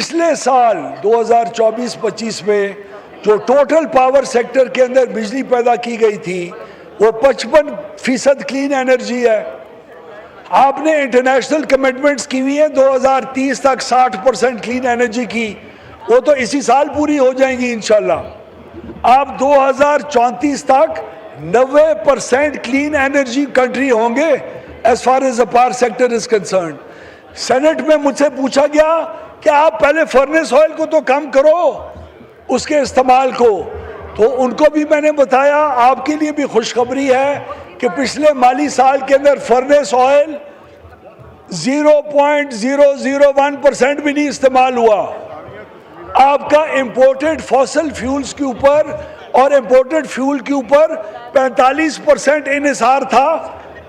پچھلے سال 2024-25 میں جو ٹوٹل پاور سیکٹر کے اندر بجلی پیدا کی گئی تھی وہ 55% کلین انرجی ہے. آپ نے انٹرنیشنل کمٹمنٹس کی ہوئی ہیں 2030 تک 60% کلین انرجی کی, وہ تو اسی سال پوری ہو جائیں گی انشاءاللہ. آپ 2034 تک 90% کلین انرجی کنٹری ہوں گے as far as the power sector is concerned. Senate میں مجھ سے پوچھا گیا کہ آپ پہلے فرنس آئل کو تو کم کرو اس کے استعمال کو, تو ان کو بھی میں نے بتایا آپ کے لیے بھی خوشخبری ہے کہ پچھلے مالی سال کے اندر فرنس آئل 0.001% بھی نہیں استعمال ہوا. آپ کا امپورٹڈ فاسل فیولز کے اوپر اور امپورٹڈ فیول کے اوپر 45% انحصار تھا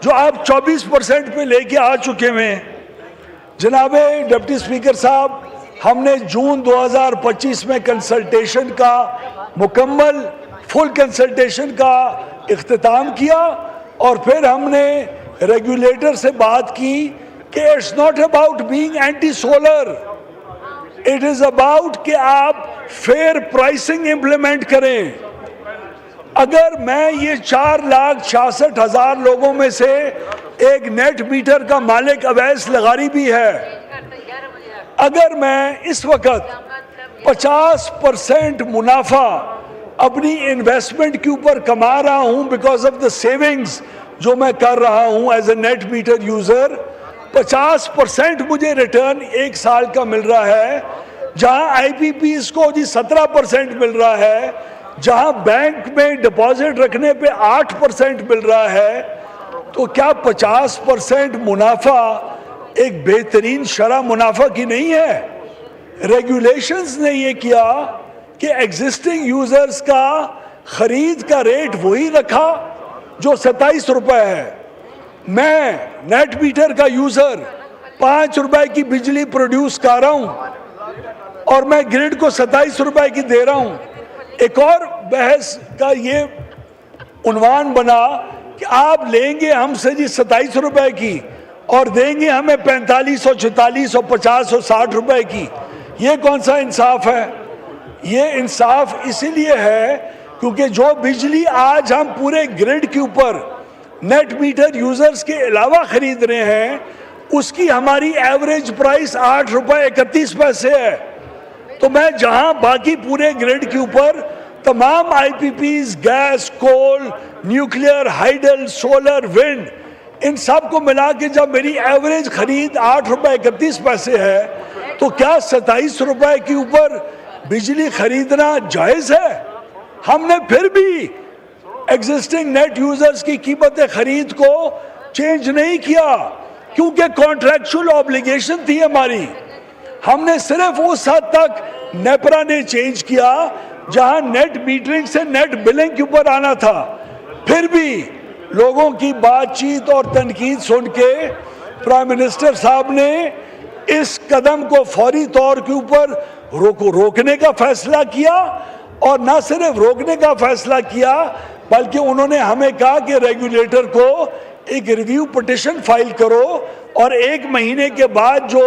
جو آپ 24% پہ لے کے آ چکے ہیں. جناب ڈپٹی اسپیکر صاحب, ہم نے جون 2025 میں کنسلٹیشن کا مکمل فل کنسلٹیشن کا اختتام کیا اور پھر ہم نے ریگولیٹر سے بات کی کہ it's not about being anti solar, it is about کہ آپ فیئر پرائسنگ امپلیمنٹ کریں. اگر میں یہ 4,66,000 لوگوں میں سے ایک نیٹ میٹر کا مالک اویس لغاری بھی ہے, اگر میں اس وقت 50% منافع اپنی انویسٹمنٹ کے اوپر کما رہا ہوں بیکاز آف دا سیونگز جو میں کر رہا ہوں as a net meter user, 50% مجھے ریٹرن ایک سال کا مل رہا ہے, جہاں آئی پی پیز کو 17% مل رہا ہے, جہاں بینک میں ڈپازٹ رکھنے پہ 8% مل رہا ہے, تو کیا 50% منافع ایک بہترین شرح منافع کی نہیں ہے؟ ریگولیشنز نے یہ کیا کہ ایگزسٹنگ یوزرز کا خرید کا ریٹ وہی رکھا جو 27 روپے ہے. میں نیٹ میٹر کا یوزر 5 روپے کی بجلی پروڈیوس کر رہا ہوں اور میں گریڈ کو 27 روپے کی دے رہا ہوں. ایک اور بحث کا یہ عنوان بنا کہ آپ لیں گے ہم سے جی 27 روپے کی اور دیں گے ہمیں 45 اور 46 اور 50 اور 60 روپے کی. یہ کون سا انصاف ہے؟ یہ انصاف اسی لیے ہے کیونکہ جو بجلی آج ہم پورے گریڈ کے اوپر نیٹ میٹر یوزرز کے علاوہ خرید رہے ہیں اس کی ہماری ایوریج پرائس 8 روپے 31 پیسے ہے. تو میں جہاں باقی پورے گریڈ کے اوپر تمام آئی پی پیز, گیس, کول, نیوکلیئر, ہائیڈل, سولر, ونڈ, ان سب کو ملا کے جب میری ایوریج خرید 8 روپے 31 پیسے ہے تو کیا 27 روپے کے اوپر بجلی خریدنا جائز ہے؟ ہم نے پھر بھی ایگزسٹنگ نیٹ یوزرز کی قیمت خرید کو چینج نہیں کیا کیونکہ کانٹریکچول اوبلیگیشن تھی ہماری. ہم نے صرف اس حد تک نیپرا نے چینج کیا جہاں نیٹ میٹرنگ سے نیٹ بلنگ کے اوپر آنا تھا. پھر بھی لوگوں کی بات چیت اور تنقید سن کے پرائم منسٹر صاحب نے اس قدم کو فوری طور کے اوپر روکنے کا فیصلہ کیا, اور نہ صرف روکنے کا فیصلہ کیا بلکہ انہوں نے ہمیں کہا کہ ریگولیٹر کو ایک ریویو پٹیشن فائل کرو اور 1 مہینے کے بعد جو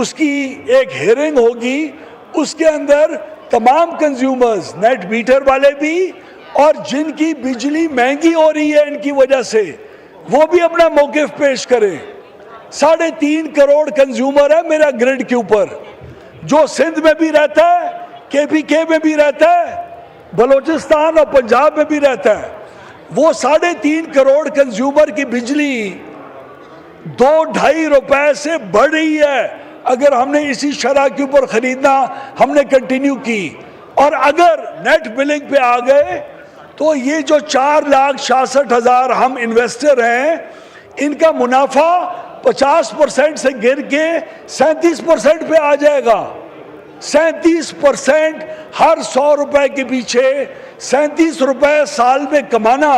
اس کی ایک ہیئرنگ ہوگی اس کے اندر تمام کنزیومرز, نیٹ میٹر والے بھی اور جن کی بجلی مہنگی ہو رہی ہے ان کی وجہ سے, وہ بھی اپنا موقف پیش کریں. 3.5 کروڑ کنزیومر ہے میرا گریڈ کے اوپر, جو سندھ میں بھی رہتا ہے, کے پی کے میں بھی رہتا ہے, بلوچستان اور پنجاب میں بھی رہتا ہے. وہ 3.5 کروڑ کنزیومر کی بجلی 2-2.5 روپے سے بڑھ رہی ہے اگر ہم نے اسی شرح کے اوپر خریدنا ہم نے کنٹینیو کی. اور اگر نیٹ بلنگ پہ آ گئے تو یہ جو 4,66,000 ہم انویسٹر ہیں ان کا منافع 50% سے گر کے 37% پہ آ جائے گا. 37% ہر 100 روپے کے پیچھے 37 روپے سال میں کمانا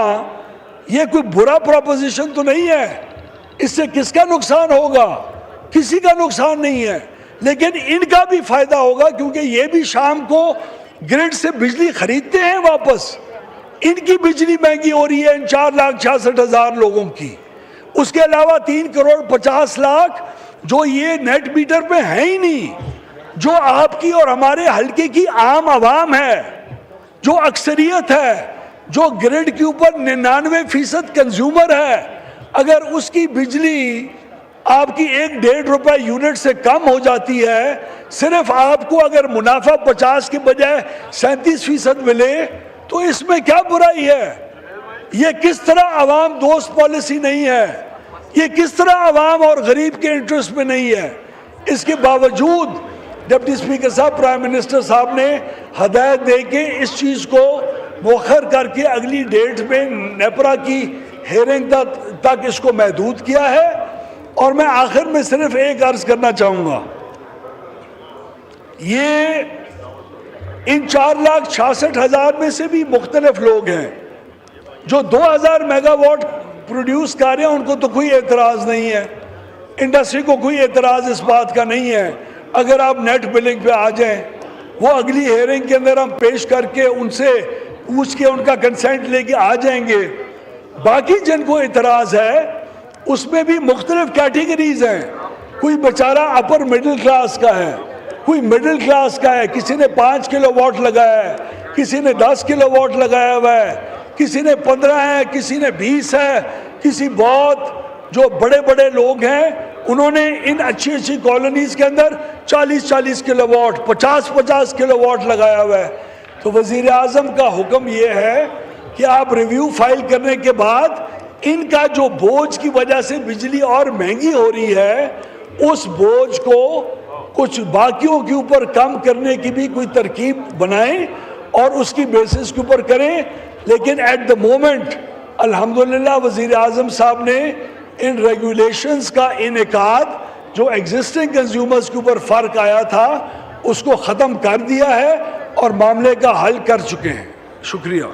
یہ کوئی برا پروپوزیشن تو نہیں ہے. اس سے کس کا نقصان ہوگا؟ کسی کا نقصان نہیں ہے, لیکن ان کا بھی فائدہ ہوگا کیونکہ یہ بھی شام کو گریڈ سے بجلی خریدتے ہیں واپس. ان کی بجلی مہنگی ہو رہی ہے ان 4,66,000 لوگوں کی. اس کے علاوہ 3 کروڑ 50 لاکھ جو یہ نیٹ میٹر پہ ہیں ہی نہیں, جو آپ کی اور ہمارے حلقے کی عام عوام ہے، جو اکثریت ہے، جو گرڈ کے اوپر 99% کنزیومر ہے، اگر اس کی بجلی آپ کی 1-1.5 روپے یونٹ سے کم ہو جاتی ہے، صرف آپ کو اگر منافع 50 کے بجائے 37% ملے تو اس میں کیا برائی ہے؟ یہ کس طرح عوام دوست پالیسی نہیں ہے؟ یہ کس طرح عوام اور غریب کے انٹرسٹ میں نہیں ہے؟ اس کے باوجود ڈپٹی اسپیکر صاحب، پرائم منسٹر صاحب نے ہدایت دے کے اس چیز کو مؤخر کر کے اگلی ڈیٹ میں نیپرا کی ہیئرنگ تک اس کو محدود کیا ہے۔ اور میں آخر میں صرف ایک عرض کرنا چاہوں گا، یہ ان 4,66,000 میں سے بھی مختلف لوگ ہیں جو 2,000 میگا واٹ پروڈیوس کر رہے ہیں، ان کو تو کوئی اعتراض نہیں ہے، انڈسٹری کو کوئی اعتراض اس بات کا نہیں ہے۔ اگر آپ نیٹ بلنگ پہ آ جائیں، وہ اگلی ہیئرنگ کے اندر ہم پیش کر کے ان سے پوچھ کے ان کا کنسنٹ لے کے آ جائیں گے۔ باقی جن کو اعتراض ہے اس میں بھی مختلف کیٹیگریز ہیں، کوئی بیچارہ اپر مڈل کلاس کا ہے، کوئی مڈل کلاس کا ہے، کسی نے 5 کلو واٹ لگایا ہے، کسی نے 10 کلو واٹ لگایا ہوا ہے، کسی نے 15 ہے، کسی نے 20 ہے، کسی بہت جو بڑے بڑے لوگ ہیں انہوں نے ان اچھی اچھی کالونیز کے اندر 40 کلو واٹ، 50 کلو واٹ لگایا ہوا ہے۔ تو وزیر اعظم کا حکم یہ ہے کہ آپ ریویو فائل کرنے کے بعد ان کا جو بوجھ کی وجہ سے بجلی اور مہنگی ہو رہی ہے، اس بوجھ کو کچھ باقیوں کے اوپر کم کرنے کی بھی کوئی ترکیب بنائیں اور اس کی بیسس کے اوپر کریں۔ لیکن ایٹ دا مومنٹ الحمدللہ وزیر اعظم صاحب نے ان ریگولیشنز کا انعقاد جو ایگزسٹنگ کنزیومرز کے اوپر فرق آیا تھا اس کو ختم کر دیا ہے اور معاملے کا حل کر چکے ہیں۔ شکریہ۔